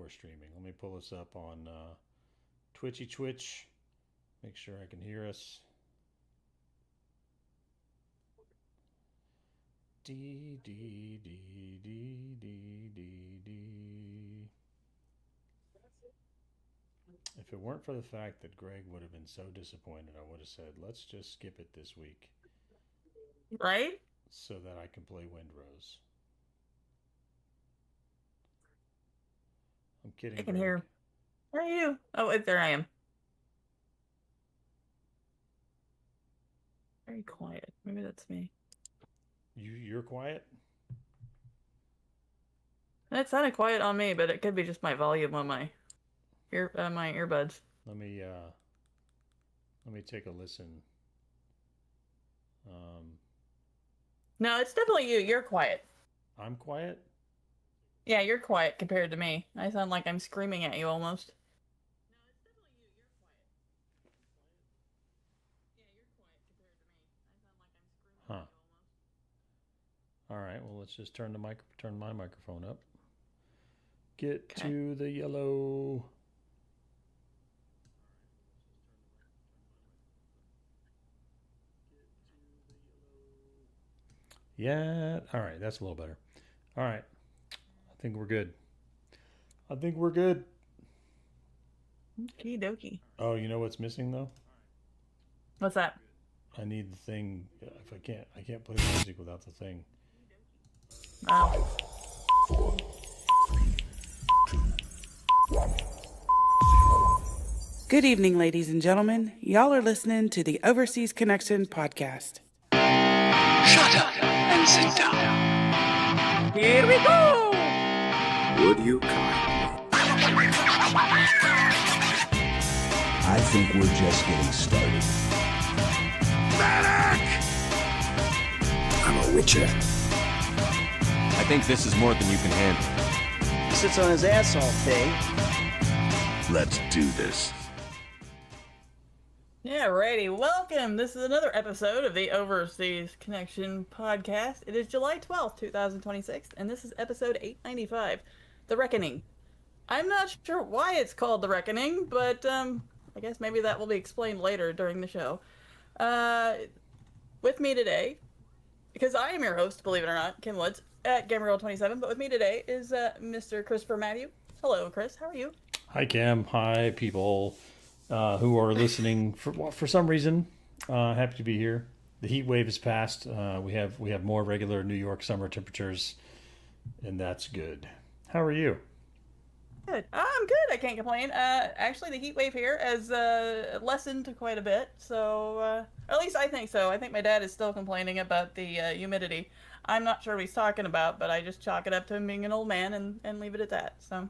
we're streaming. Let me pull this up on Twitch. Make sure I can hear us. D. If it weren't for the fact that Greg would have been so disappointed, I would have said, let's just skip it this week. Right? So that I can play Windrose. I'm kidding. I can Greg. hear. Where are you? Oh, there I am. Very quiet. Maybe that's me. You're quiet? It sounded quiet on me, but it could be just my volume on my earbuds. Let me take a listen. No, it's definitely you. You're quiet. I'm quiet? Yeah, you're quiet compared to me. I sound like I'm screaming at you almost. No, it's definitely you. You're quiet. Yeah, you're quiet compared to me. I sound like I'm screaming at you almost. All right, well, let's just turn my microphone up. Get to the yellow. Yeah, all right, that's a little better. All right, I think we're good. Okie dokie. Oh, you know what's missing though? What's that? I need the thing. If I can't play the music without the thing. Oh. Good evening, ladies and gentlemen. Y'all are listening to the Overseas Connection podcast. Shut up and sit down. Here we go! Would you kindly? I think we're just getting started. Medic! I'm a witcher. I think this is more than you can handle. He sits on his ass all day. Let's do this. Yeah, righty. Welcome. This is another episode of the Overseas Connection podcast. It is July 12th, 2026, and this is episode 895, The Rekoning. I'm not sure why it's called The Rekoning, but I guess maybe that will be explained later during the show. With me today, because I am your host, believe it or not, Kim Woods, at GamerGirl27, but with me today is Mr. Christopher Matthew. Hello, Chris. How are you? Hi, Cam. Hi, people who are listening for some reason. Happy to be here. The heat wave is past. We have more regular New York summer temperatures, and that's good. How are you? Good. I'm good. I can't complain. Actually, the heat wave here has lessened quite a bit. So, or at least I think so. I think my dad is still complaining about the humidity. I'm not sure what he's talking about, but I just chalk it up to him being an old man and leave it at that. So.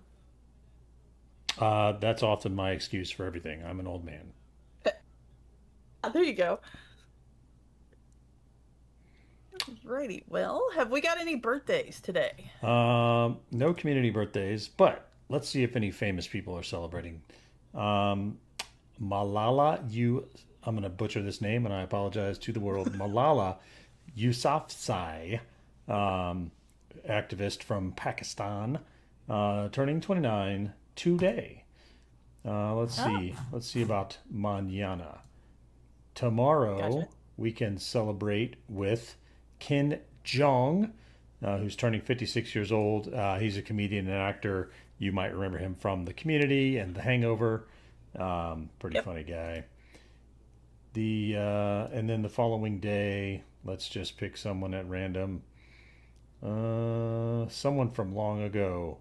That's often my excuse for everything. I'm an old man. There you go. Righty. Well, have we got any birthdays today? No community birthdays, but let's see if any famous people are celebrating. Malala, I'm going to butcher this name, and I apologize to the world. Malala Yousafzai, activist from Pakistan, turning 29 today. Let's see about mañana. Tomorrow, we can celebrate with Ken Jeong, who's turning 56 years old. He's a comedian and actor. You might remember him from The Community and The Hangover. Pretty funny guy. And then the following day, let's just pick someone at random. Someone from long ago.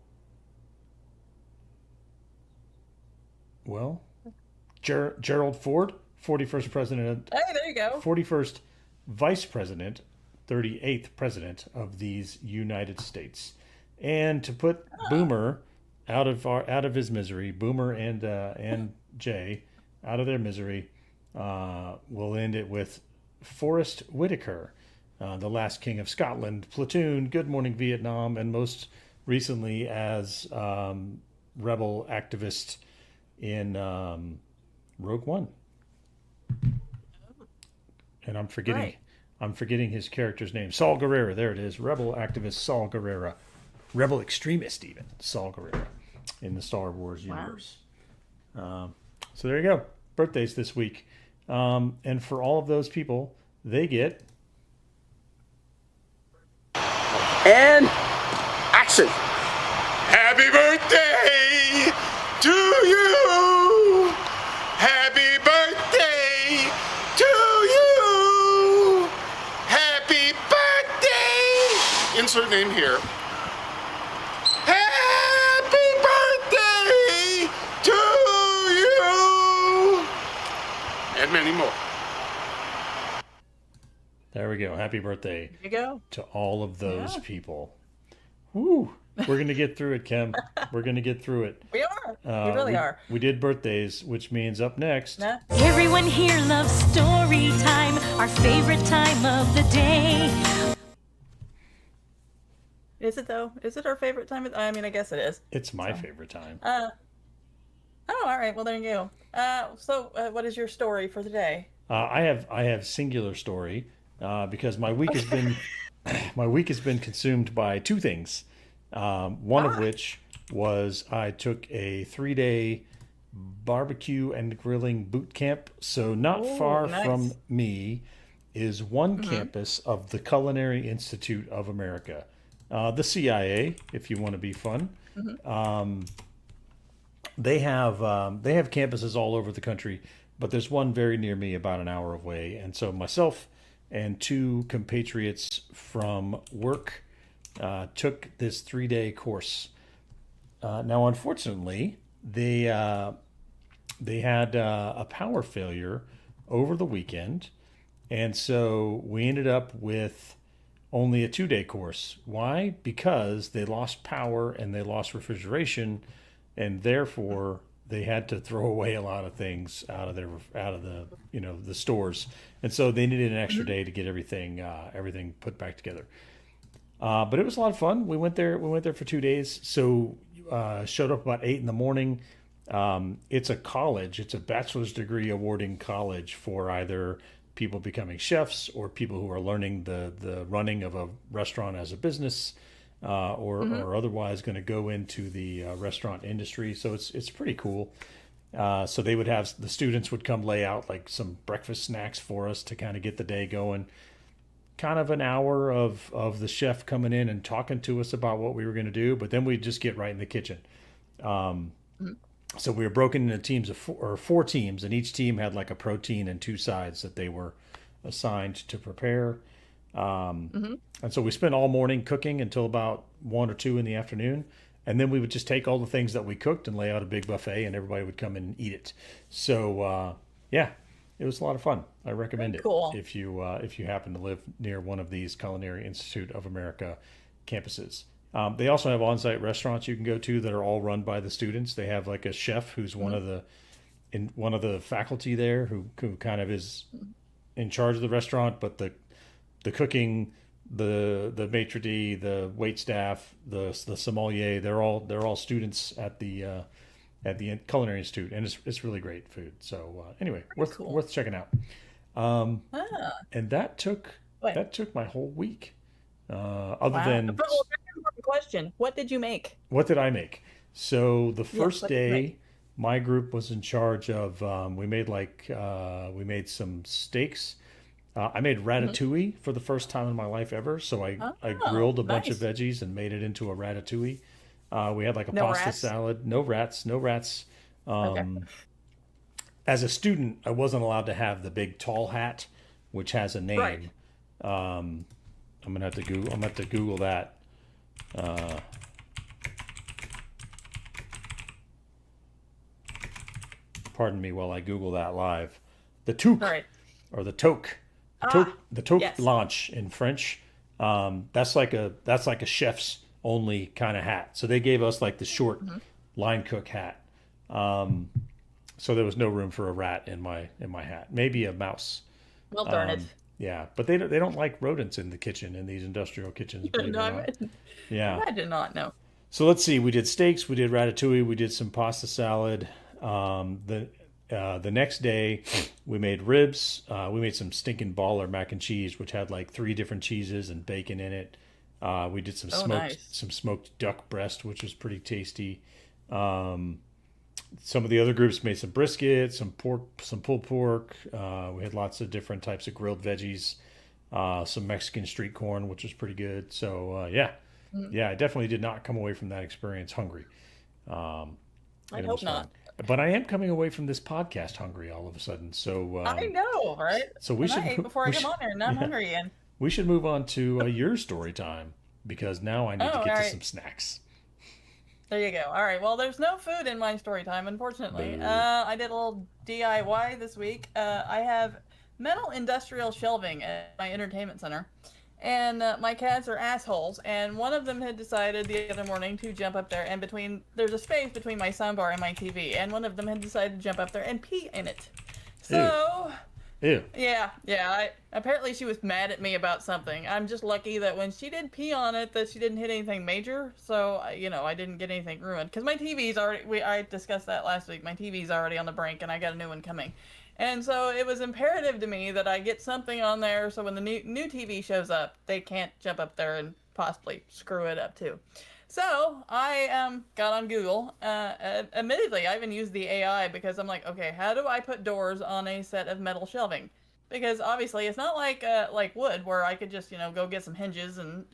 Well, Gerald Ford, 41st president. Hey, there you go. 41st vice president, 38th president of these United States. And to put Boomer out of his misery, Boomer and Jay out of their misery, we'll end it with Forrest Whitaker, the last king of Scotland, Platoon, Good Morning Vietnam, and most recently as rebel activist in Rogue One. And I'm forgetting his character's name. Saul Guerrera, there it is. Rebel activist Saul Guerrera. Rebel extremist even, Saul Guerrera. in the Star Wars Wow. universe. So there you go. Birthdays this week. And for all of those people, they get... And action! Happy birthday to you! Happy birthday to you! Happy birthday! Insert name here. Happy birthday to you! And many more. There we go. Happy birthday There you go. to all of those Yeah. people. Woo! We're going to get through it, Kim. We're going to get through it. We are. We really are. We did birthdays, which means up next... Nah. Everyone here loves story time, our favorite time of the day. Is it though? Is it our favorite time? I mean, I guess it is. It's my favorite time. Oh, all right. Well, there you go. So, what is your story for today? I have singular story because my week has been my week has been consumed by two things. One of which was I took a 3-day barbecue and grilling boot camp. So not Ooh, far nice. from me is one campus of the Culinary Institute of America, the CIA, if you want to be fun. They have campuses all over the country, but there's one very near me, about an hour away. And so myself and two compatriots from work took this 3-day course. Now, unfortunately, they had a power failure over the weekend, and so we ended up with only a 2-day course. Why? Because they lost power and they lost refrigeration, and therefore they had to throw away a lot of things out of the the stores, and so they needed an extra day to get everything put back together. But it was a lot of fun. We went there for 2 days. So showed up about 8 a.m. It's a college. It's a bachelor's degree awarding college for either people becoming chefs or people who are learning the running of a restaurant as a business, or otherwise going to go into the restaurant industry. So it's pretty cool. So they would have, the students would come lay out like some breakfast snacks for us to kind of get the day going. Kind of an hour of the chef coming in and talking to us about what we were going to do, but then we'd just get right in the kitchen. So we were broken into teams of four teams, and each team had like a protein and 2 sides that they were assigned to prepare. And so we spent all morning cooking until about 1 or 2 in the afternoon. And then we would just take all the things that we cooked and lay out a big buffet, and everybody would come and eat it. So, yeah, it was a lot of fun. I recommend it Cool. if you happen to live near one of these Culinary Institute of America campuses. They also have on-site restaurants you can go to that are all run by the students. They have like a chef who's one of the faculty there who kind of is in charge of the restaurant, but the cooking, the maitre d', the wait staff, the sommelier, they're all students at the Culinary Institute, and it's really great food. So anyway, worth checking out. And that took my whole week. Other than, But, well, very important question. What did you make? what did I make? So the first what did you day, make? my group was in charge of. We made some steaks. I made ratatouille for the first time in my life ever. So I grilled a bunch of nice. veggies and made it into a ratatouille. We had like a No pasta rats? salad. No rats. Okay. As a student, I wasn't allowed to have the big tall hat, which has a name. Right. I'm gonna have to Google that. Pardon me while I Google that live. The toque, All right. or the toque, the toque yes. blanche in French. That's like a chef's only kind of hat. So they gave us like the short line cook hat. So there was no room for a rat in my hat. Maybe a mouse. Well, darn it. Yeah, but they don't like rodents in the kitchen, in these industrial kitchens. Believe it No, or not. Yeah. I did not know. So let's see. We did steaks. We did ratatouille. We did some pasta salad. The next day, we made ribs. We made some stinking baller mac and cheese, which had like 3 different cheeses and bacon in it. We did some nice. smoked duck breast, which was pretty tasty. Some of the other groups made some brisket, some pork, some pulled pork. We had lots of different types of grilled veggies, some Mexican street corn, which was pretty good. So yeah, I definitely did not come away from that experience hungry. Um, I and it hope was fun. not. But I am coming away from this podcast hungry all of a sudden. So I know, right? so And I ate before I came on here, and now I'm yeah, hungry again. we should move on to your story time because now I Oh, need to all get to right. some snacks. There you go. All right. Well, there's no food in my story time, unfortunately. Boo. I did a little DIY this week. I have metal industrial shelving at my entertainment center, and my cats are assholes. And one of them had decided the other morning to jump up there, and there's a space between my soundbar and my TV, and one of them had decided to jump up there and pee in it. So. Ew. Yeah. Apparently she was mad at me about something. I'm just lucky that when she did pee on it, that she didn't hit anything major. So, I didn't get anything ruined. Because my TV's already, I discussed that last week. My TV's already on the brink and I got a new one coming. And so it was imperative to me that I get something on there so when the new TV shows up, they can't jump up there and possibly screw it up too. So I got on Google. Admittedly, I even used the AI because I'm like, okay, how do I put doors on a set of metal shelving? Because obviously it's not like wood where I could just go get some hinges and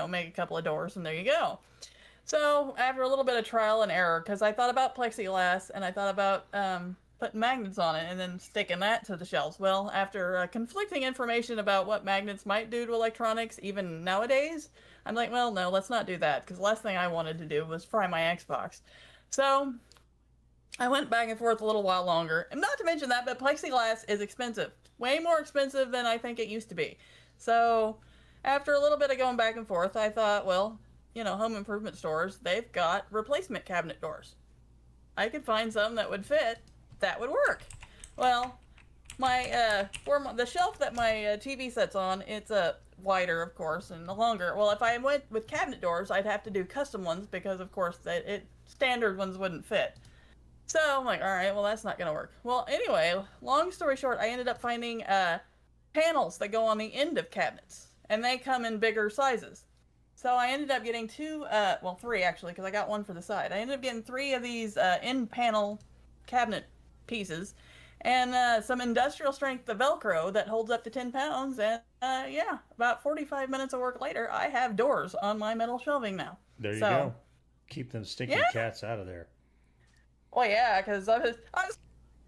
make a couple of doors and there you go. So after a little bit of trial and error, because I thought about plexiglass and I thought about putting magnets on it and then sticking that to the shelves. Well, after conflicting information about what magnets might do to electronics, even nowadays, I'm like, well, no, let's not do that, because the last thing I wanted to do was fry my Xbox. So I went back and forth a little while longer. And not to mention that, but plexiglass is expensive. Way more expensive than I think it used to be. So after a little bit of going back and forth, I thought, well, home improvement stores, they've got replacement cabinet doors. I could find some that would fit. That would work. Well, the shelf that my TV sets on, it's wider, of course, and longer. Well, if I went with cabinet doors, I'd have to do custom ones because, of course, standard ones wouldn't fit. So I'm like, all right, well, that's not gonna work. Well, anyway, long story short, I ended up finding panels that go on the end of cabinets, and they come in bigger sizes. So I ended up getting three actually, because I got one for the side. I ended up getting 3 of these end panel cabinet pieces, and some industrial strength Velcro that holds up to 10 pounds. And about 45 minutes of work later, I have doors on my metal shelving now. There you go. Keep them stinky cats out of there. Well, yeah, because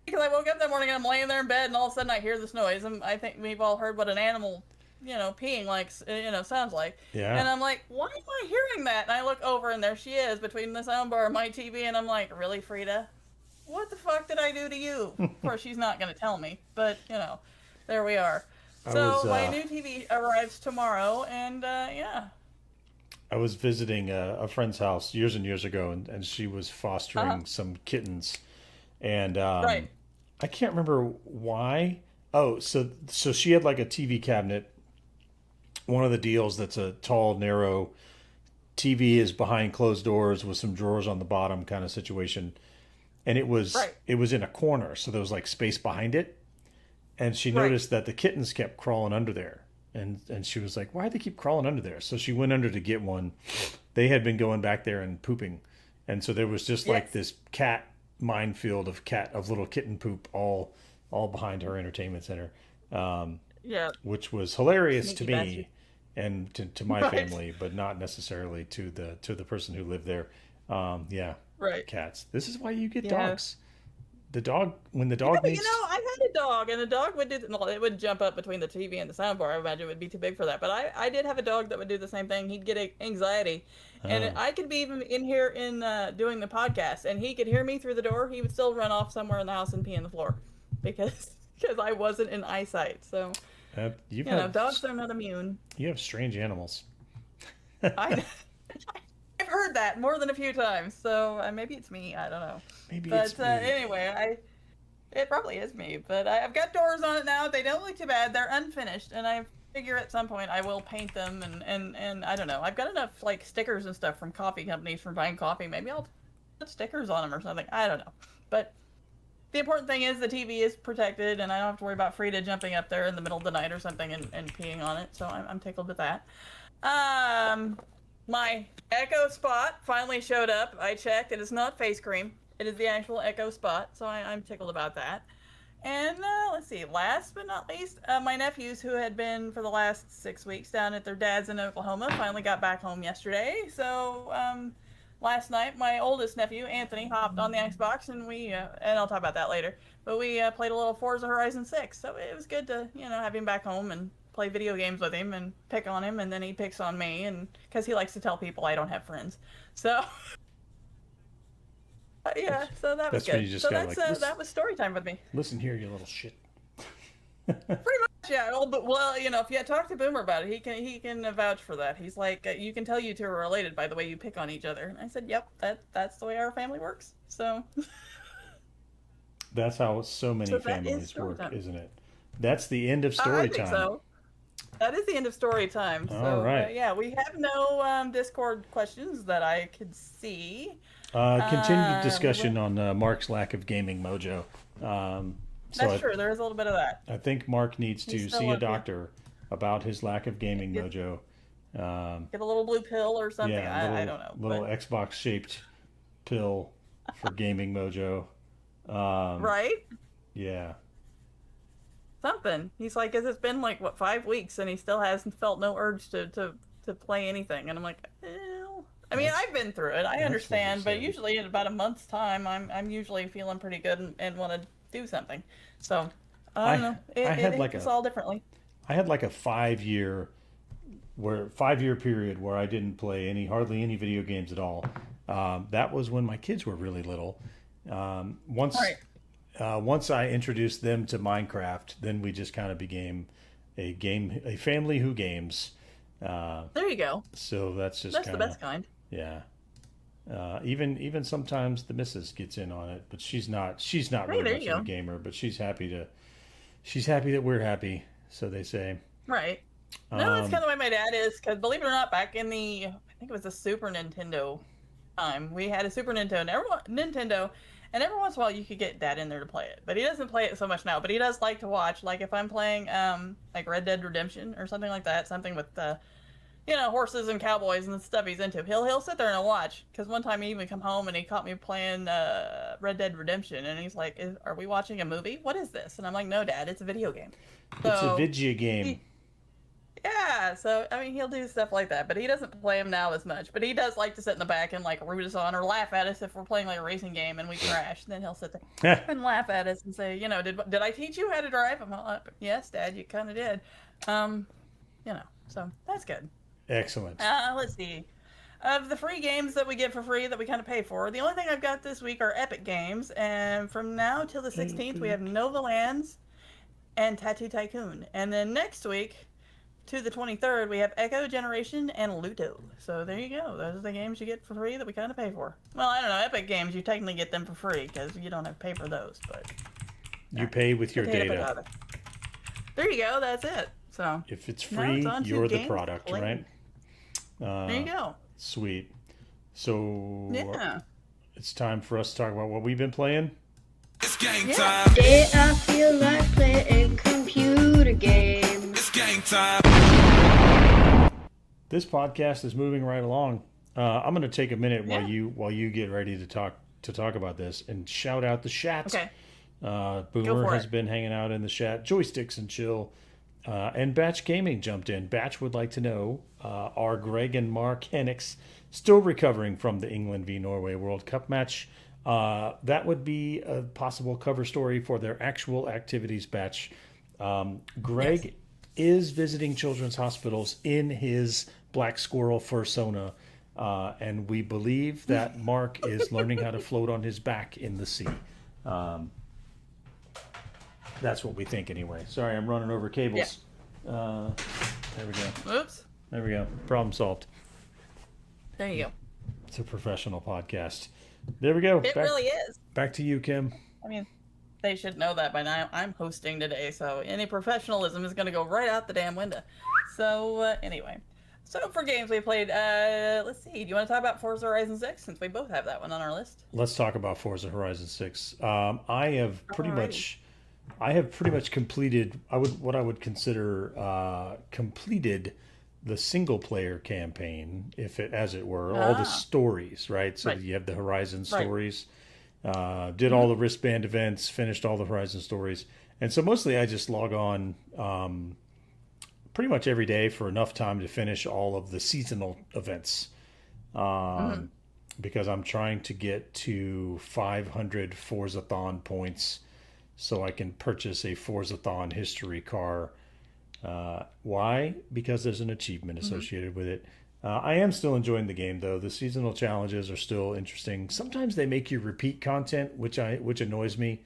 because I woke up that morning and I'm laying there in bed and all of a sudden I hear this noise. And I think we've all heard what an animal, peeing sounds like. Yeah. And I'm like, why am I hearing that? And I look over and there she is between the soundbar and my TV, and I'm like, really, Frida? What the fuck did I do to you? Of course, she's not going to tell me, but, there we are. So my new TV arrives tomorrow, and I was visiting a friend's house years and years ago, and she was fostering some kittens, and right. I can't remember why. Oh, so she had like a TV cabinet. One of the deals that's a tall, narrow TV is behind closed doors with some drawers on the bottom kind of situation, and it was in a corner, so there was like space behind it, and she noticed that the kittens kept crawling under there. And she was like, why do they keep crawling under there? So she went under to get one. They had been going back there and pooping. And so there was just like this cat minefield of little kitten poop all behind her entertainment center. Which was hilarious Sneaky to me bastard. and to my family, but not necessarily to the person who lived there. Cats. This is why you get dogs. When the dog needs... I had a dog, and the dog would it would jump up between the TV and the soundbar. I imagine it would be too big for that. But I did have a dog that would do the same thing. He'd get anxiety. And I could be even in here doing the podcast, and he could hear me through the door. He would still run off somewhere in the house and pee on the floor because I wasn't in eyesight. So, dogs are not immune. You have strange animals. I've heard that more than a few times, so maybe it's me. I don't know. It's me. Anyway, it probably is me. But I've got doors on it now. They don't look too bad. They're unfinished, and I figure at some point I will paint them. And I don't know. I've got enough like stickers and stuff from coffee companies from buying coffee. Maybe I'll put stickers on them or something. I don't know. But the important thing is the TV is protected, and I don't have to worry about Frida jumping up there in the middle of the night or something and peeing on it. So I'm tickled with that. My Echo Spot finally showed up. I checked. It is not face cream. It is the actual Echo Spot, so I'm tickled about that. And let's see, last but not least, my nephews, who had been for the last 6 weeks down at their dad's in Oklahoma, finally got back home yesterday. So last night, my oldest nephew, Anthony, hopped on the Xbox, and and I'll talk about that later, but we played a little Forza Horizon 6. So it was good to, have him back home and play video games with him and pick on him, and then he picks on me, and because he likes to tell people I don't have friends. So yeah, so that was That's when good. you just So gotta, that's like, that was story time with me. Listen here, you little shit. Pretty much, yeah. Well, if you talk to Boomer about it, he can vouch for that. He's like, you can tell you two are related by the way you pick on each other. And I said, yep, that's the way our family works. So That's how so many So that is families story work, time. isn't it? That's the end of I story think time. so. That is the end of story time. All So right. yeah, we have no Discord questions that I could see. Continued discussion on Mark's lack of gaming mojo. That's true. There is a little bit of that. I think Mark needs to He's still see a up here. doctor about his lack of gaming Get- mojo. Get a little blue pill or something. Yeah, I don't know. little but- Xbox shaped pill for gaming mojo. right? Yeah. Something. He's like, it's been like 5 weeks, and he still hasn't felt no urge to play anything. And I'm like, well, I mean, I've been through it. I what understand, he but said. usually in about a month's time, I'm usually feeling pretty good and want to do something. So I don't know. I had It like hits a- all differently. I had like a 5 year period where I didn't play hardly any video games at all. That was when my kids were really little. Once I introduced them to Minecraft, then we just kind of became a family who games. There you go. So that's just That's the kind of, best kind. yeah. Even sometimes the missus gets in on it, but she's not Hey, really there much you of a go. gamer, but she's happy that we're happy, so they say. Right. No, that's kind of the way my dad is. Because believe it or not, back in I think it was the Super Nintendo time, we had a Super Nintendo, and every once in a while you could get Dad in there to play it. But he doesn't play it so much now. But he does like to watch. Like if I'm playing like Red Dead Redemption or something like that, something with horses and cowboys and the stuff he's into. He'll sit there and watch. Because one time he even come home and he caught me playing Red Dead Redemption, and he's like, "Are we watching a movie? What is this?" And I'm like, "No, Dad, it's a video game." It's a So, video game. yeah, so I mean, he'll do stuff like that, but he doesn't play them now as much. But he does like to sit in the back and like root us on or laugh at us if we're playing like a racing game and we crash. Then he'll sit there and laugh at us and say, did I teach you how to drive? I'm like, yes, Dad, you kind of did. So that's good. Excellent. Let's see. Of the free games that we get for free that we kind of pay for, the only thing I've got this week are Epic Games, and from now till the 16th, we have Nova Lands and Tattoo Tycoon, and then next week to the 23rd, we have Echo Generation and Ludo. So there you go. Those are the games you get for free that we kind of pay for. Well, I don't know. Epic Games, you technically get them for free because you don't have to pay for those. But You pay with your potato, data. potato. There you go. That's it. So If it's now free, it's on to you're the games product, played. right? There you go. Sweet. So Yeah. it's time for us to talk about what we've been playing. It's game Yeah. time. Today I feel like playing computer games. It's game time. This podcast is moving right along. I'm going to take a minute Yeah. while you get ready to talk about this and shout out the chat. Okay. Boomer for has it. been hanging out in the chat. Joysticks and Chill. And Batch Gaming jumped in. Batch would like to know, are Greg and Mark Hennigs still recovering from the England v Norway World Cup match? That would be a possible cover story for their actual activities, Batch. Greg is visiting children's hospitals in his Black Squirrel fursona, and we believe that Mark is learning how to float on his back in the sea. That's what we think anyway. Sorry, I'm running over cables. There we go. Oops. There we go. Problem solved. There you go. It's a professional podcast. There we go. It really is. Back to you, Kim. I mean, they should know that by now. I'm hosting today, so any professionalism is going to go right out the damn window. So, anyway. So, for games we played, let's see. Do you want to talk about Forza Horizon 6, since we both have that one on our list? Let's talk about Forza Horizon 6. I have pretty much completed what I would consider completed the single player campaign, if it as it were, all the stories, right? So Right. you have the Horizon Right. stories. Did all the wristband events, finished all the Horizon stories, and so mostly I just log on pretty much every day for enough time to finish all of the seasonal events. Because I'm trying to get to 500 Forzathon points so I can purchase a Forzathon history car. Why? Because there's an achievement associated with it. I am still enjoying the game though. The seasonal challenges are still interesting. Sometimes they make you repeat content, which annoys me.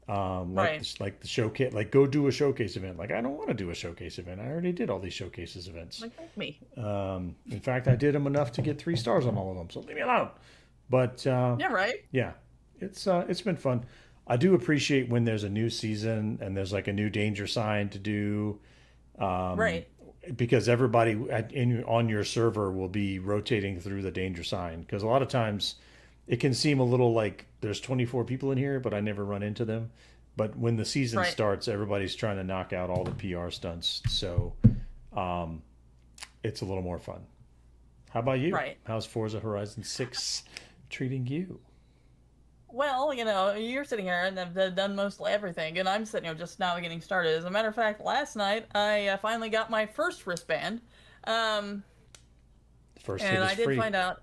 Right. Like the showcase, like go do a showcase event. Like I don't want to do a showcase event. I already did all these showcases events. Like me. In fact, I did them enough to get 3 stars on all of them. So leave me alone. But Yeah, right. yeah, it's been fun. I do appreciate when there's a new season and there's like a new danger sign to do. Right. Because everybody on your server will be rotating through the danger sign. Because a lot of times it can seem a little like there's 24 people in here, but I never run into them. But when the season Right. starts, everybody's trying to knock out all the PR stunts. So it's a little more fun. How about you? Right. How's Forza Horizon 6 treating you? Well, you're sitting here and have done mostly everything, and I'm sitting here just now getting started. As a matter of fact, last night I finally got my first wristband, First hit and is I did free. find out.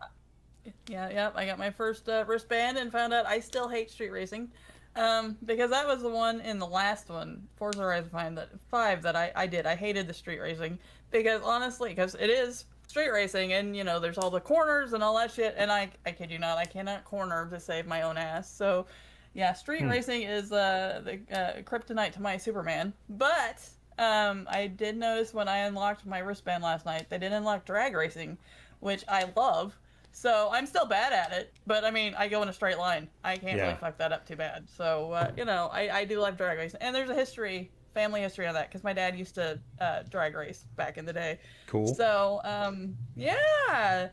Yeah, I got my first wristband and found out I still hate street racing, because that was the one in the last one, Forza Horizon 5 that I did. I hated the street racing because honestly, because it is street racing and there's all the corners and all that shit, and I kid you not, I cannot corner to save my own ass. So yeah, street racing is the kryptonite to my Superman. But I did notice when I unlocked my wristband last night, they did unlock drag racing, which I love. So I'm still bad at it, but I mean, I go in a straight line. I can't Yeah. really fuck that up too bad. So I do love drag racing, and there's a family history on that, because my dad used to drag race back in the day. Cool. So yeah.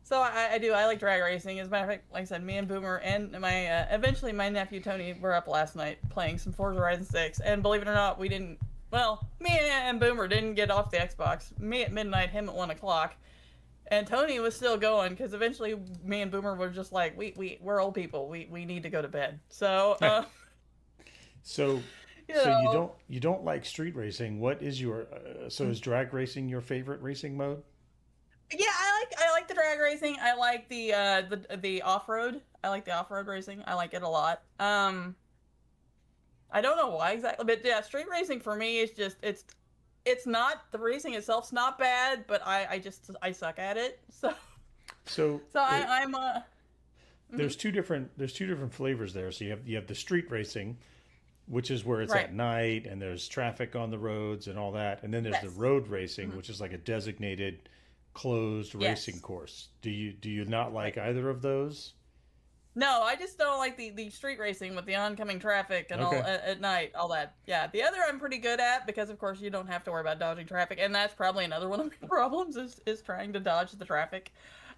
So I do. I like drag racing. As a matter of fact, like I said, me and Boomer and my eventually my nephew Tony were up last night playing some Forza Horizon 6, and believe it or not, we didn't. Well, me and Boomer didn't get off the Xbox. Me at midnight, him at 1 o'clock. And Tony was still going, because eventually me and Boomer were just like, we're old people. We need to go to bed. So, So you don't like street racing. What is your so is drag racing your favorite racing mode? yeah, I like the drag racing. I like the off road. I like the off road racing. I like it a lot. I don't know why exactly, but yeah, street racing for me is just it's not, the racing itself's not bad, but I suck at it. So I'm there's two different flavors there. So you have the street racing, which is where it's Right. at night and there's traffic on the roads and all that, and then there's the Yes. road racing, which is like a designated closed Yes. racing course. Do you not like either of those? No, I just don't like the street racing with the oncoming traffic and all Okay. at night, all that. Yeah, the other I'm pretty good at, because of course you don't have to worry about dodging traffic, and that's probably another one of my problems is trying to dodge the traffic.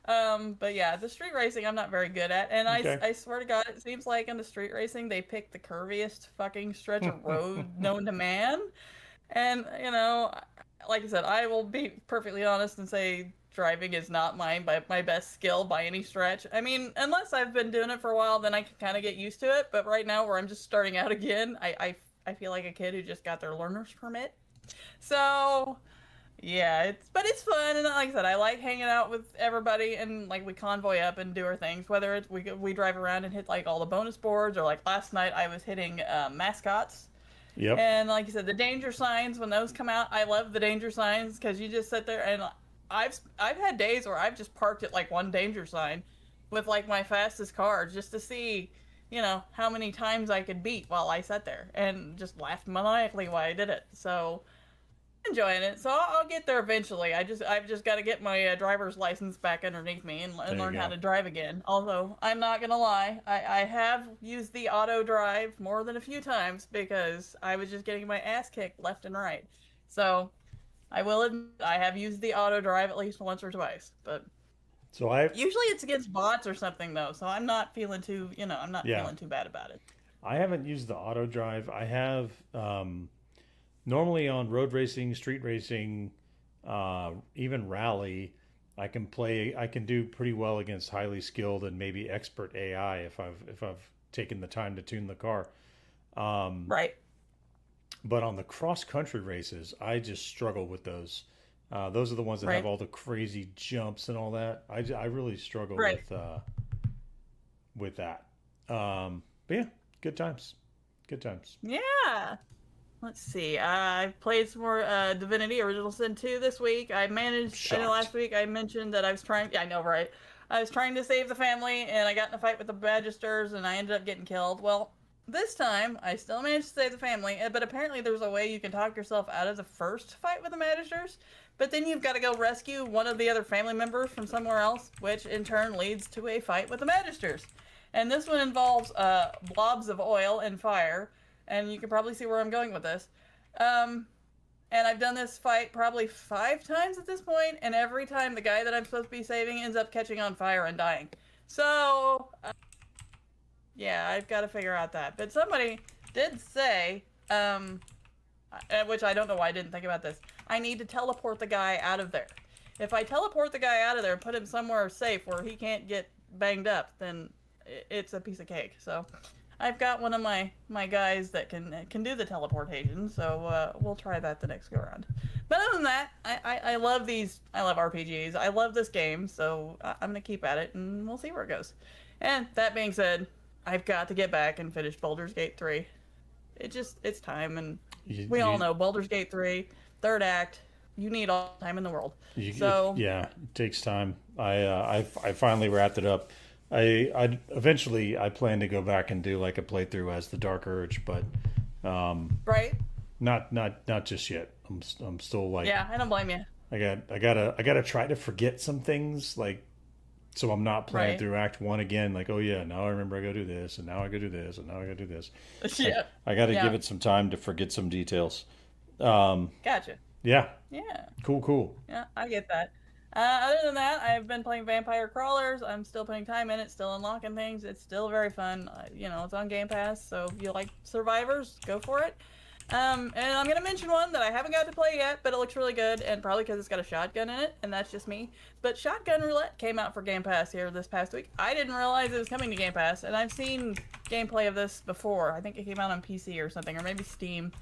But yeah, the street racing I'm not very good at, and Okay. I swear to God, it seems like in the street racing they pick the curviest fucking stretch of road known to man, and like I said, I will be perfectly honest and say driving is not my best skill by any stretch. I mean, unless I've been doing it for a while, then I can kind of get used to it. But right now, where I'm just starting out again, I feel like a kid who just got their learner's permit. So yeah, it's fun, and like I said, I like hanging out with everybody, and like we convoy up and do our things. Whether it's we drive around and hit like all the bonus boards, or like last night I was hitting mascots. Yep. And like you said, the danger signs, when those come out, I love the danger signs, because you just sit there, and I've had days where I've just parked at like one danger sign with like my fastest car, just to see, how many times I could beat while I sat there, and just laughed maniacally while I did it. So enjoying it. So I'll get there eventually. I've just got to get my driver's license back underneath me and you learn how go. to drive again. Although I'm not gonna lie, I have used the auto drive more than a few times, because I was just getting my ass kicked left and right. So I will admit I have used the auto drive at least once or twice, but So I usually it's against bots or something though. So I'm not feeling too, I'm not Yeah. feeling too bad about it. I haven't used the auto drive. I have normally on road racing, street racing, even rally. I can play. I can do pretty well against highly skilled and maybe expert AI if I've taken the time to tune the car. Right. But on the cross country races, I just struggle with those. Those are the ones that have Right. all the crazy jumps and all that. I really struggle Right. with that. But yeah, good times. Good times. Yeah. Let's see. I played some more Divinity Original Sin 2 this week. I managed. I know Shocked. last week I mentioned that I was trying. Yeah, I know, right? I was trying to save the family, and I got in a fight with the Magisters, and I ended up getting killed. Well, this time I still managed to save the family, but apparently there's a way you can talk yourself out of the first fight with the Magisters. But then you've got to go rescue one of the other family members from somewhere else, which in turn leads to a fight with the Magisters. And this one involves blobs of oil and fire, and you can probably see where I'm going with this. Um, and I've done this fight probably 5 times at this point, and every time the guy that I'm supposed to be saving ends up catching on fire and dying. So, yeah, I've got to figure out that. But somebody did say, which I don't know why I didn't think about this, I need to teleport the guy out of there. If I teleport the guy out of there and put him somewhere safe where he can't get banged up, then it's a piece of cake. So I've got one of my guys that can do the teleportation, so we'll try that the next go around. But other than that, I love these. I love RPGs. I love this game, so I'm gonna keep at it, and we'll see where it goes. And that being said, I've got to get back and finish Baldur's Gate 3. It's time, and we all know Baldur's Gate 3, third act. You need all the time in the world. Yeah, it takes time. I finally wrapped it up. I eventually I plan to go back and do like a playthrough as the Dark Urge, but right, not just yet. I'm still like, yeah, I don't blame you. I gotta try to forget some things, like, so I'm not playing Right. through Act 1 again. Like, oh yeah, now I remember I go do this, and now I go do this, and now I go do this. Yeah, I got to yeah. give it some time to forget some details. Gotcha. Yeah, Yeah. cool. Yeah, I get that. Other than that, I've been playing Vampire Crawlers. I'm still putting time in it, still unlocking things. It's still very fun. It's on Game Pass, so if you like Survivors, go for it. And I'm gonna mention one that I haven't got to play yet, but it looks really good, and probably because it's got a shotgun in it, and that's just me. But Shotgun Roulette came out for Game Pass here this past week. I didn't realize it was coming to Game Pass, and I've seen gameplay of this before. I think it came out on PC or something, or maybe Steam.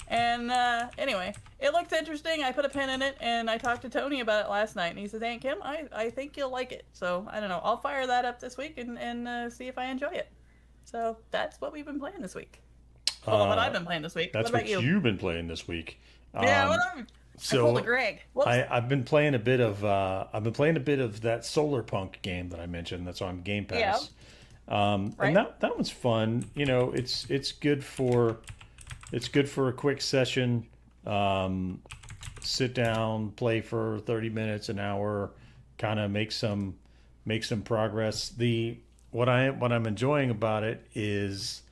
And anyway, it looked interesting. I put a pin in it, and I talked to Tony about it last night, and he said, "Aunt Kim, I think you'll like it." So I don't know. I'll fire that up this week and see if I enjoy it. So that's what we've been playing this week. Well, what I've been playing this week. That's what about you? you've been playing this week. Yeah, what I pulled a Greg. Whoops. I've been playing a bit of that Solar Punk game that I mentioned that's on Game Pass. Right. And that one's fun. It's good for a quick session. Sit down, play for 30 minutes, an hour, kind of make some progress. What I'm enjoying about it is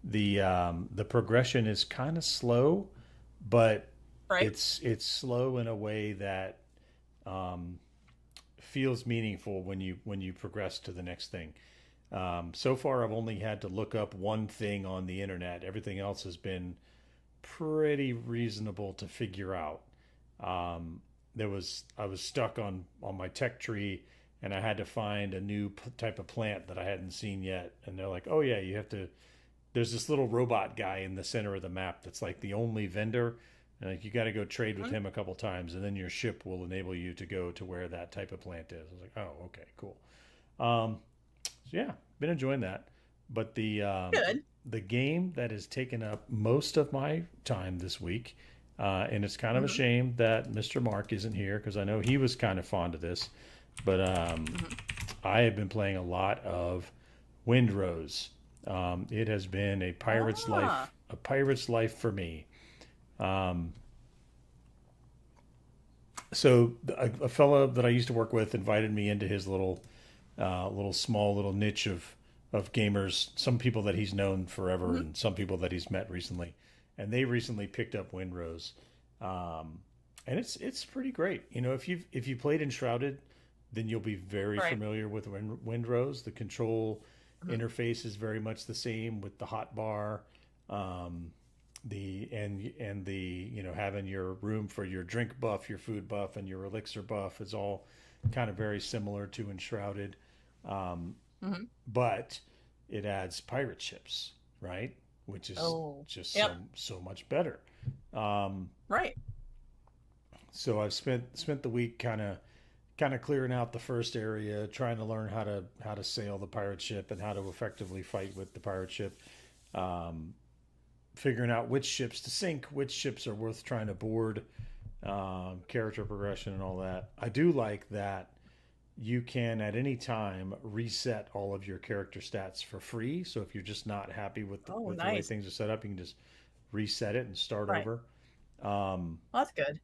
the progression is kind of slow, but Right. it's slow in a way that feels meaningful when you progress to the next thing. So far, I've only had to look up one thing on the internet. Everything else has been pretty reasonable to figure out. I was stuck on my tech tree, and I had to find a new type of plant that I hadn't seen yet. And they're like, "Oh yeah, you have to." There's this little robot guy in the center of the map that's like the only vendor, and like you got to go trade with him a couple times, and then your ship will enable you to go to where that type of plant is. I was like, "Oh, okay, cool." So yeah, been enjoying that. But Good. the game that has taken up most of my time this week, and it's kind of a shame that Mr. Mark isn't here because I know he was kind of fond of this, but I have been playing a lot of Windrose. It has been a pirate's life for me. So a fellow that I used to work with invited me into his little small little niche of gamers. Some people that he's known forever, and some people that he's met recently, and they recently picked up Windrose, and it's pretty great. If you played Enshrouded, then you'll be very familiar with Windrose. The control interface is very much the same with the hotbar. having your room for your drink buff, your food buff, and your elixir buff is all kind of very similar to Enshrouded, but it adds pirate ships, right? Which is just so much better. Right. So I've spent the week kind of clearing out the first area, trying to learn how to sail the pirate ship and how to effectively fight with the pirate ship. Figuring out which ships to sink, which ships are worth trying to board, character progression and all that. I do like that you can at any time reset all of your character stats for free. So if you're just not happy with the way things are set up, you can just reset it and start over. Well, that's good.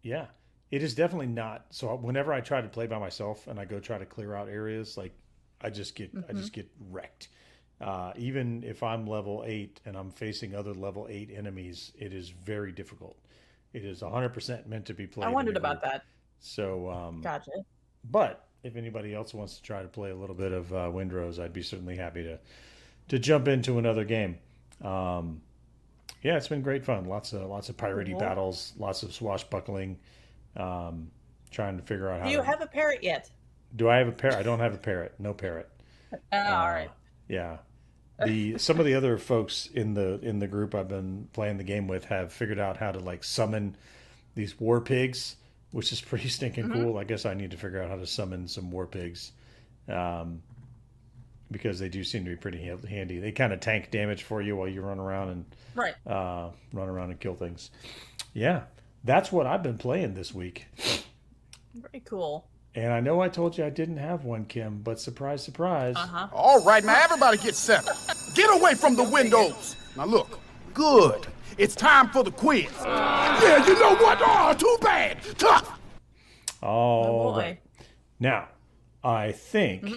Yeah, it is definitely not. So whenever I try to play by myself and I go try to clear out areas, like I just get wrecked. Even if I'm level 8 and I'm facing other level 8 enemies, it is very difficult. It is 100% meant to be played. I wondered about that. So, gotcha. But if anybody else wants to try to play a little bit of Windrose, I'd be certainly happy to jump into another game. Yeah, it's been great fun. Lots of piratey battles, lots of swashbuckling. Trying to figure out how. Do you have a parrot yet? Do I have a parrot? I don't have a parrot. No parrot. All right. Yeah. Some of the other folks in the group I've been playing the game with have figured out how to like summon these war pigs, which is pretty stinking cool. I guess I need to figure out how to summon some war pigs, because they do seem to be pretty handy. They kind of tank damage for you while you run around and kill things. Yeah, that's what I've been playing this week. Very cool. And I know I told you I didn't have one, Kim, but surprise, surprise. All right, now everybody get settled. Get away from the windows. Now look, good. It's time for the quiz. Yeah, you know what? Oh, too bad. Tough. All right. Now, I think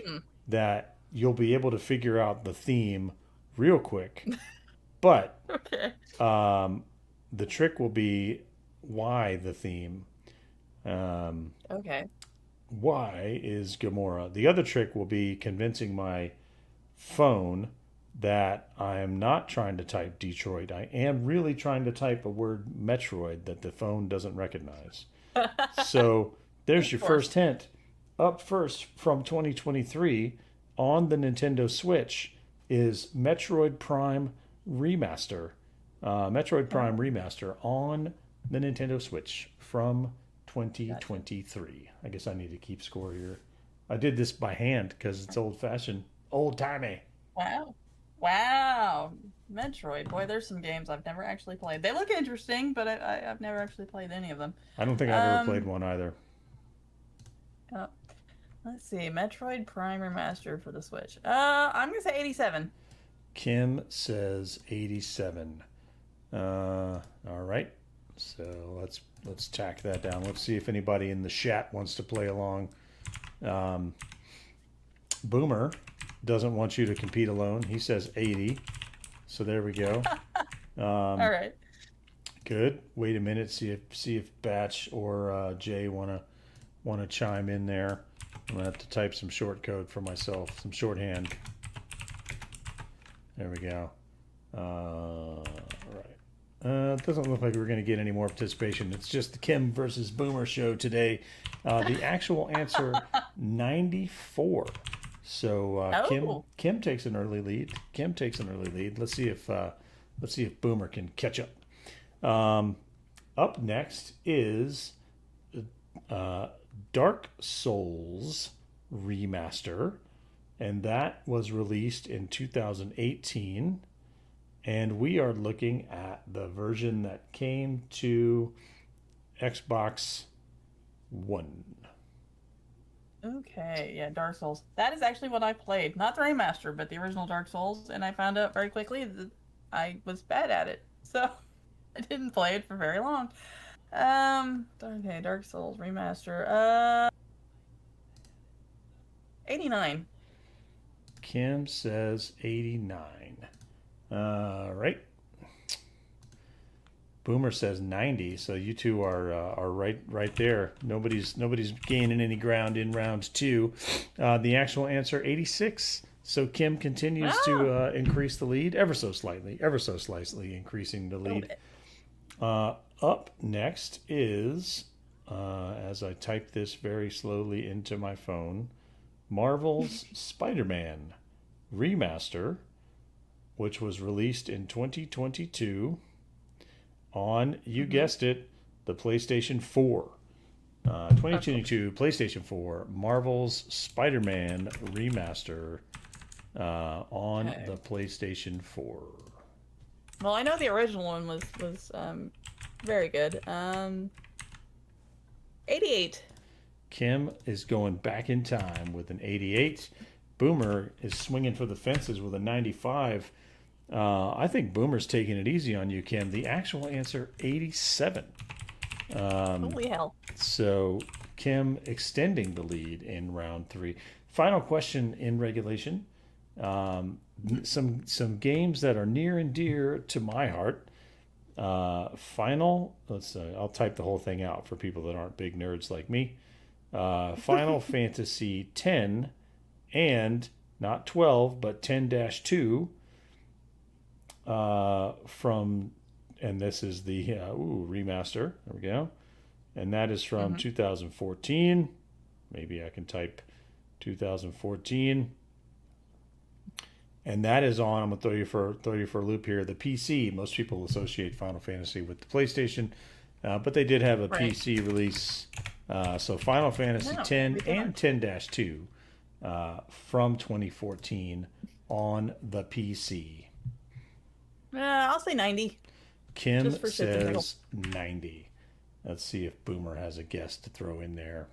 that you'll be able to figure out the theme real quick. But the trick will be why the theme. Why is Gamora? The other trick will be convincing my phone that I am not trying to type Detroit. I am really trying to type a word Metroid that the phone doesn't recognize. So there's your first hint. Up first from 2023 on the Nintendo Switch is Metroid Prime Remaster. Metroid Prime Remaster on the Nintendo Switch from 2023. I guess I need to keep score here. I did this by hand because it's old-fashioned, old-timey. Wow. Metroid. Boy, there's some games I've never actually played. They look interesting, but I've never actually played any of them. I don't think I've ever played one either. Let's see. Metroid Prime Remastered for the Switch. I'm going to say 87. Kim says 87. All right. So let's tack that down. Let's see if anybody in the chat wants to play along. Boomer doesn't want you to compete alone. He says 80. So there we go. All right. Good. Wait a minute. See if Batch or Jay wanna chime in there. I'm gonna have to type some short code for myself, some shorthand. There we go. All right. It doesn't look like we're going to get any more participation. It's just the Kim versus Boomer show today. The actual answer, 94. So Kim takes an early lead. Let's see if Boomer can catch up. Up next is Dark Souls Remaster, and that was released in 2018. And we are looking at the version that came to Xbox One. Okay, yeah, Dark Souls. That is actually what I played. Not the remaster, but the original Dark Souls. And I found out very quickly that I was bad at it. So I didn't play it for very long. Okay, Dark Souls Remaster. 89. Kim says 89. All right. Boomer says 90. So you two are right there. Nobody's gaining any ground in round two. The actual answer 86. So Kim continues to increase the lead ever so slightly increasing the lead. Up next is, as I type this very slowly into my phone, Marvel's Spider-Man remaster, which was released in 2022 on, you guessed it, the PlayStation 4. 2022 PlayStation 4 Marvel's Spider-Man remaster on the PlayStation 4. Well, I know the original one was very good. 88. Kim is going back in time with an 88. Boomer is swinging for the fences with a 95. I think Boomer's taking it easy on you, Kim. The actual answer, 87. Holy hell. So Kim extending the lead in round 3. Final question in regulation. Some games that are near and dear to my heart. I'll type the whole thing out for people that aren't big nerds like me. Final Fantasy X and not 12, but 10-2 from, and this is the remaster. There we go. And that is from 2014. Maybe I can type 2014. And that is on, I'm going to throw you for a loop here, the PC. Most people associate Final Fantasy with the PlayStation, but they did have a PC release. So Final Fantasy X and 10-2 from 2014 on the PC. I'll say 90. Kim says 90. Let's see if Boomer has a guess to throw in there.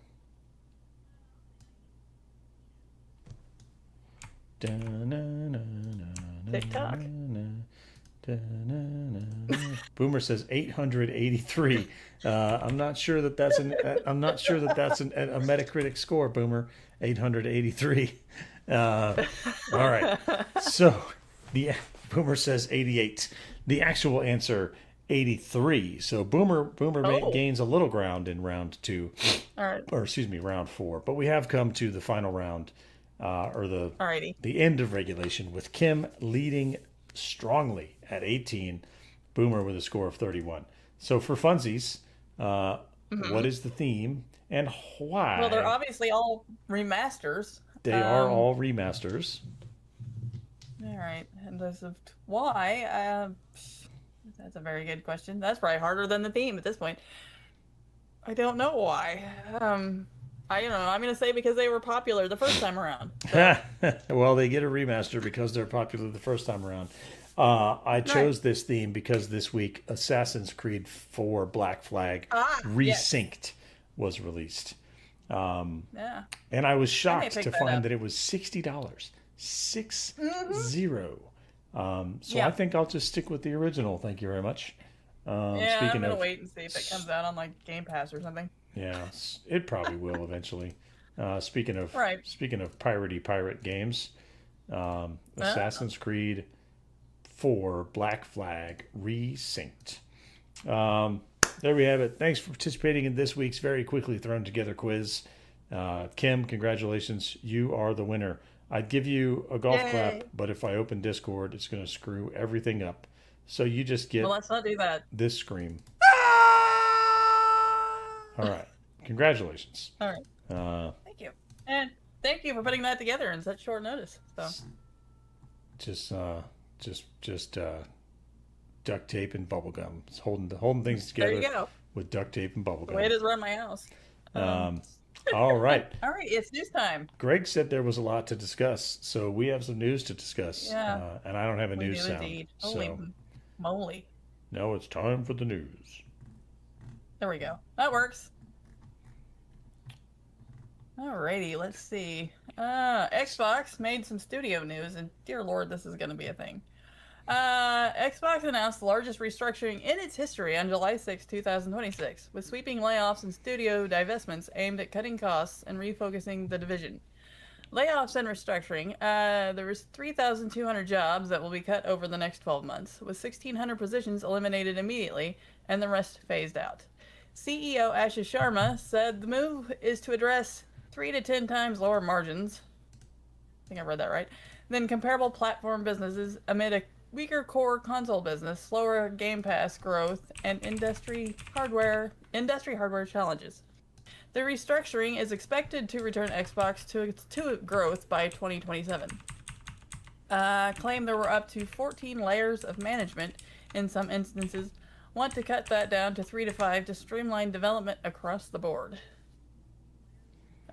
TikTok. Boomer says 883. I'm not sure that that's a Metacritic score. Boomer, 883. All right. So the Boomer says 88. The actual answer, 83. So Boomer gains a little ground in round 2. All right. Or excuse me, round 4. But we have come to the final round. Alrighty. The end of regulation with Kim leading strongly at 18, Boomer with a score of 31. So for funsies, what is the theme and why? Well, they're obviously all remasters. They are all remasters. All right, and as of why, that's a very good question. That's probably harder than the theme at this point. I don't know why. I don't know. I'm going to say because they were popular the first time around. So. Well, they get a remaster because they're popular the first time around. I chose this theme because this week Assassin's Creed 4 Black Flag Resynced was released. And I was shocked to find that it was $60. 60. So I think I'll just stick with the original. Thank you very much. I'm going to wait and see if it comes out on like Game Pass or something. Yeah, it probably will eventually. Speaking of pirate games, Assassin's Creed 4 Black Flag Resynced. There we have it. Thanks for participating in this week's very quickly thrown together quiz. Kim, congratulations. You are the winner. I'd give you a golf clap, but if I open Discord, it's going to screw everything up. So you just get let's not do that. This scream. All right. Congratulations. All right. Thank you. And thank you for putting that together in such short notice. So just duct tape and bubble gum. It's holding things together there you go. With duct tape and bubble gum. The way it is around my house. All right. All right, it's news time. Greg said there was a lot to discuss, so we have some news to discuss. Yeah. And I don't have a news sound. Indeed. Holy moly. No, it's time for the news. There we go. That works. Alrighty, let's see. Xbox made some studio news, and dear Lord, this is going to be a thing. Xbox announced the largest restructuring in its history on July 6, 2026, with sweeping layoffs and studio divestments aimed at cutting costs and refocusing the division. Layoffs and restructuring. There was 3,200 jobs that will be cut over the next 12 months, with 1,600 positions eliminated immediately and the rest phased out. CEO Ashish Sharma said the move is to address 3 to 10 times lower margins. I think I read that right. than comparable platform businesses amid a weaker core console business, slower Game Pass growth, and industry hardware challenges. The restructuring is expected to return Xbox to growth by 2027. Claim there were up to 14 layers of management in some instances. Want to cut that down to 3 to 5 to streamline development across the board.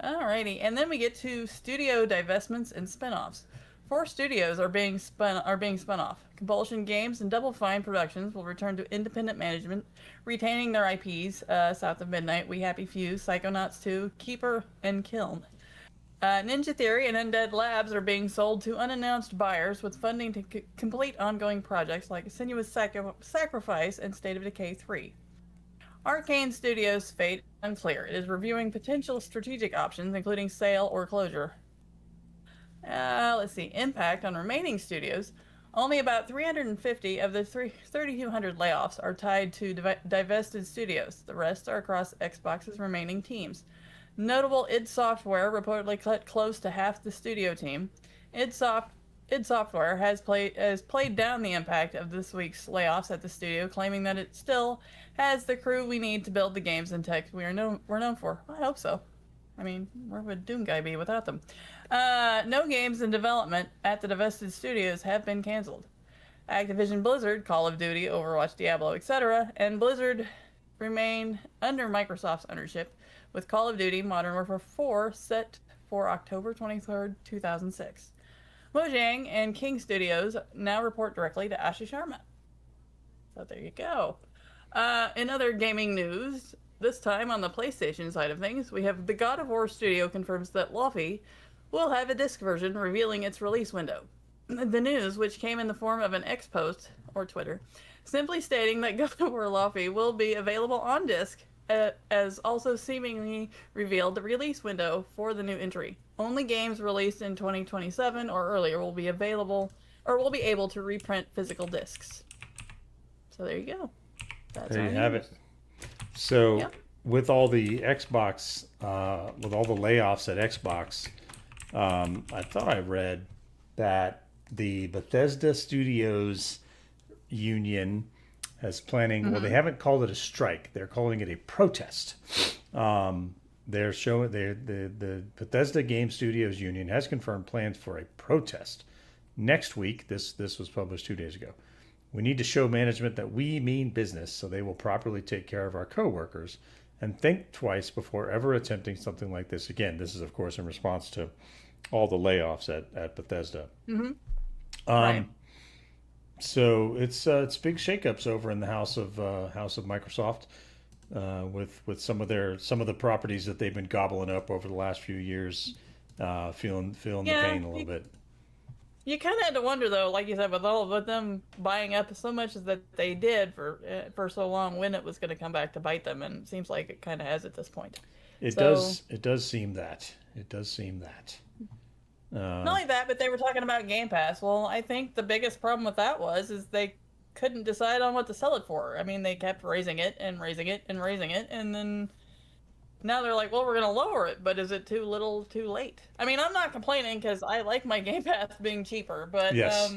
Alrighty, and then we get to studio divestments and spin-offs. 4 studios are being spun off. Compulsion Games and Double Fine Productions will return to independent management, retaining their IPs, South of Midnight, We Happy Few, Psychonauts 2, Keeper, and Kiln. Ninja Theory and Undead Labs are being sold to unannounced buyers with funding to complete ongoing projects like Sinuous Sacrifice and State of Decay 3. Arcane Studios' fate unclear. It is reviewing potential strategic options, including sale or closure. Let's see. Impact on remaining studios. Only about 350 of the 3,200 layoffs are tied to divested studios. The rest are across Xbox's remaining teams. Notable id Software reportedly cut close to half the studio team. id Software has played down the impact of this week's layoffs at the studio, claiming that it still has the crew we need to build the games and tech we're known for. I hope so. I mean, where would Doom Guy be without them? No games in development at the divested studios have been canceled. Activision Blizzard, Call of Duty, Overwatch, Diablo, etc., and Blizzard remain under Microsoft's ownership, with Call of Duty Modern Warfare 4 set for October 23rd, 2006. Mojang and King Studios now report directly to Ashish Sharma. So there you go. In other gaming news, this time on the PlayStation side of things, we have the God of War studio confirms that Lofi will have a disc version, revealing its release window. The news, which came in the form of an X post, or Twitter, simply stating that God of War Lofi will be available on disc, as also seemingly revealed the release window for the new entry. Only games released in 2027 or earlier will be available, or will be able to reprint physical discs. So there you go. That's there you have it. So yeah. With all the Xbox, with all the layoffs at Xbox, I thought I read that the Bethesda Studios union is planning. Well, they haven't called it a strike; they're calling it a protest. They're showing the Bethesda Game Studios union has confirmed plans for a protest next week. This was published 2 days ago. We need to show management that we mean business, so they will properly take care of our coworkers and think twice before ever attempting something like this again. This is, of course, in response to all the layoffs at Bethesda. Right. So it's big shakeups over in the house of Microsoft with some of the properties that they've been gobbling up over the last few years, feeling the pain a little bit. You kind of had to wonder, though, like you said, with them buying up so much as that they did for so long, when it was going to come back to bite them, and it seems like it kind of has at this point. It does seem that. Not only that, but they were talking about Game Pass. Well, I think the biggest problem with that is they couldn't decide on what to sell it for. I mean, they kept raising it and raising it and raising it, and then now they're like, well, we're going to lower it, but is it too little, too late? I mean, I'm not complaining because I like my Game Pass being cheaper, but yes.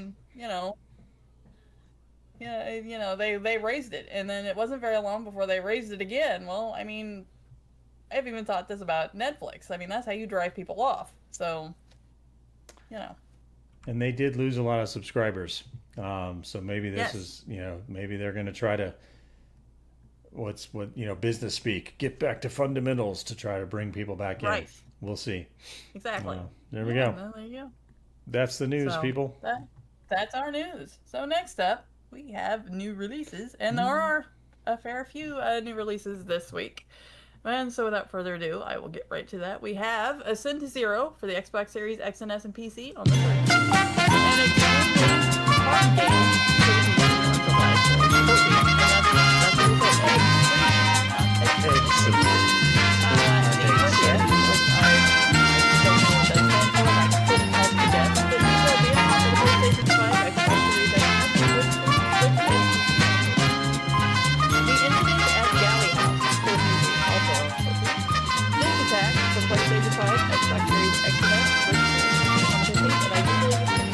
They raised it, and then it wasn't very long before they raised it again. Well, I mean, I've even thought this about Netflix. I mean, that's how you drive people off. So, And they did lose a lot of subscribers. So maybe this is, maybe they're going to try to, business speak, get back to fundamentals to try to bring people back in. Right. We'll see. Exactly. There we go. Well, there you go. That's the news, people. That's our news. So next up, we have new releases, and there are a fair few new releases this week. And so without further ado, I will get right to that. We have Ascend to Zero for the Xbox Series X and S and PC on the 13th. And it's a fun game for the PC on July 14th. PlayStation 5, Xbox Series X and S, and I do believe it's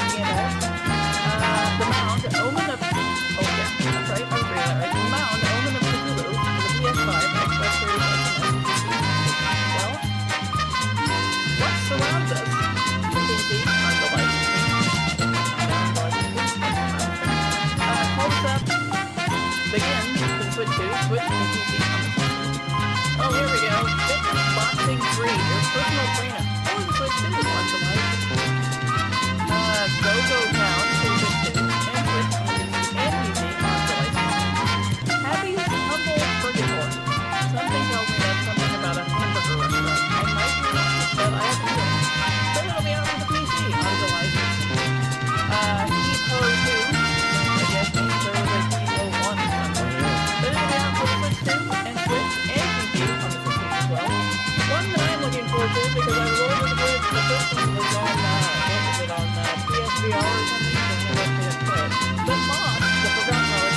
something, so I never actually got to play it. But Moss, the Forgotten Relic,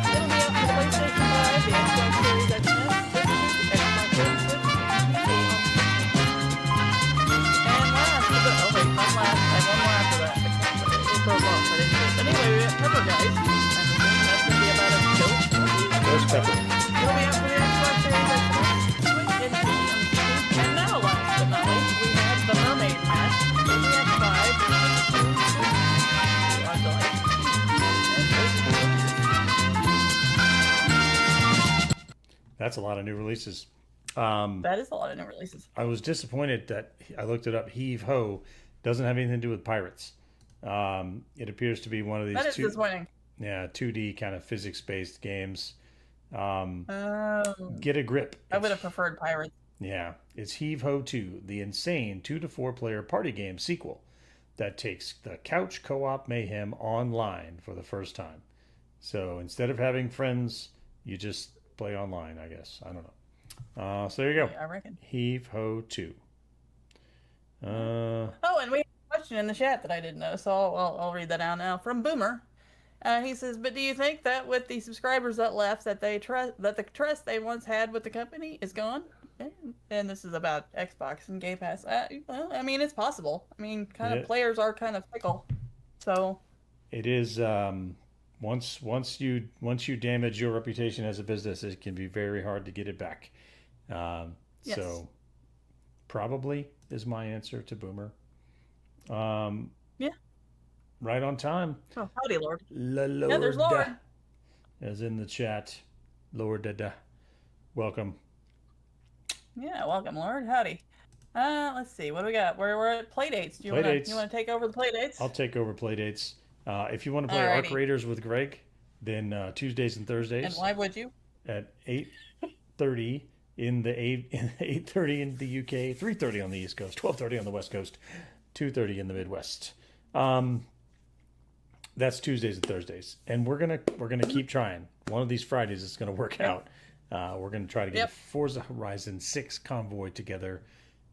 it'll be out for the PlayStation 5, the Xbox Series X, and Xbox One, Switch, and last, oh wait, not last, I have one more after that. It broke off, I didn't do it. But anyway, we have Pepper Guys. I'm assuming that's going to be about a ghost movie. Ghost Pepper. It'll be out for the Xbox Series X, Switch, and PC. And now, last but not least, we have the Mermaid Mask. It'll be at 5. That's a lot of new releases. That is a lot of new releases. I was disappointed that I looked it up. Heave Ho doesn't have anything to do with pirates. It appears to be one of these That is disappointing. 2D kind of physics-based games. Get a grip. I would have preferred Pirates. Yeah, it's Heave Ho 2, the insane 2 to 4 player party game sequel that takes the couch co-op mayhem online for the first time. So instead of having friends, you just play online, I guess. I don't know. So there you go. I reckon. Heave Ho 2. Oh, and we have a question in the chat that I didn't know, so I'll read that out now from Boomer. He says, "But do you think that with the subscribers that left, that the trust they once had with the company is gone?" And this is about Xbox and Game Pass. Well, I mean, it's possible. I mean, players are kind of fickle, so it is. Once you damage your reputation as a business, it can be very hard to get it back. Yes. So probably is my answer to Boomer. Yeah. Right on time. Oh, howdy, Lord. Lord. Yeah, there's Lord. As in the chat, Lord. Welcome. Yeah, welcome, Lord. Howdy. Let's see. What do we got? We're at Playdates. Do you want to take over the Playdates? I'll take over Playdates. If you want to play Alrighty. Arc Raiders with Greg, then Tuesdays and Thursdays. And why would you? At 8:30 in the 8:30 in the UK, 3:30 on the East Coast, 12:30 on the West Coast, 2:30 in the Midwest. That's Tuesdays and Thursdays, and we're gonna keep trying. One of these Fridays is gonna work out. We're gonna try to get a Forza Horizon 6 convoy together,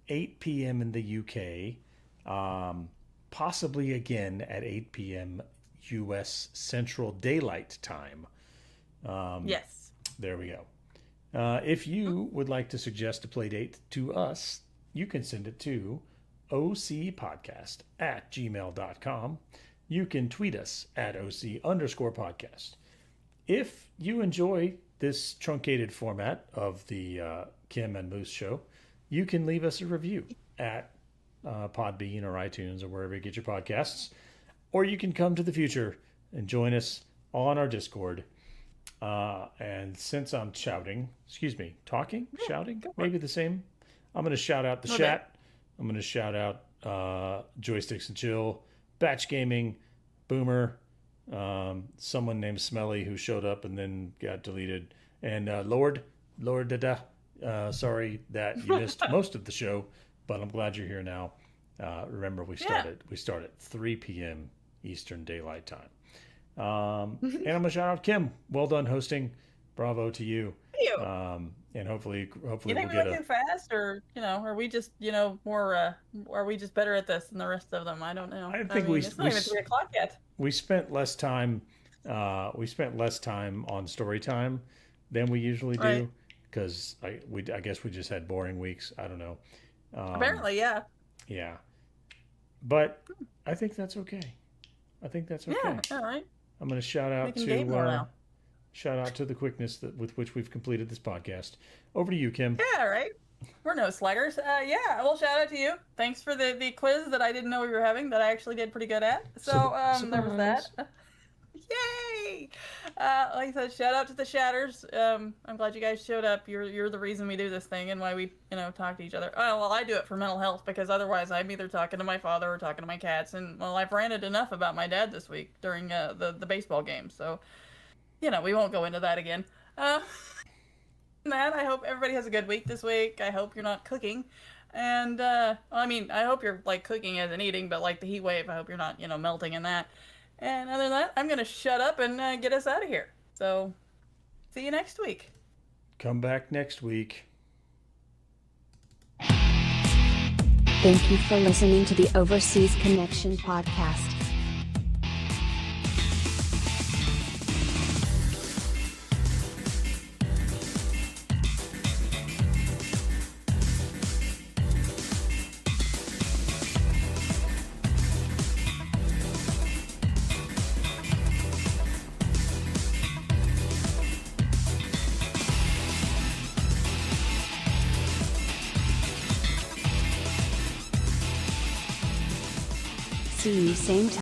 8 p.m. in the UK, possibly again at 8 p.m. U.S. Central Daylight Time. Yes. There we go. If you would like to suggest a play date to us, you can send it to ocpodcast@gmail.com. You can tweet us at OC_podcast. If you enjoy this truncated format of the Kim and Moose show, you can leave us a review at Podbean or iTunes or wherever you get your podcasts. Or you can come to the future and join us on our Discord. And since I'm shouting, shouting, maybe the same, I'm going to shout out the chat. I'm going to shout out Joysticks and Chill, Batch Gaming, Boomer, someone named Smelly who showed up and then got deleted, and Lord, sorry that you missed most of the show, but I'm glad you're here now. Remember, we start at 3 p.m. Eastern Daylight Time. And I'm gonna shout out Kim. Well done hosting. Bravo to you. Thank you. And hopefully You think we'll we get went too fast, or are we just more? Are we just better at this than the rest of them? I don't know. I think it's not even 3 o'clock yet. We spent less time. We spent less time on story time than we usually do because I guess we just had boring weeks. I don't know. Apparently, yeah. Yeah, but I think that's okay. Yeah. All right. I'm going to shout out to the quickness with which we've completed this podcast. Over to you, Kim. Yeah, right. We're no slaggers. Yeah, well, shout out to you. Thanks for the quiz that I didn't know we were having that I actually did pretty good at. So there was that. Yay! Like I said, shout out to the Shatters. I'm glad you guys showed up. You're the reason we do this thing and why we talk to each other. Oh, well, I do it for mental health because otherwise I'm either talking to my father or talking to my cats. And well, I've ranted enough about my dad this week during the baseball game. So we won't go into that again. Matt, I hope everybody has a good week this week. I hope you're not cooking. And I hope you're like cooking as in eating, but like the heat wave, I hope you're not melting in that. And other than that, I'm going to shut up and get us out of here. So, see you next week. Come back next week. Thank you for listening to the Overseas Connection podcast. See you same time.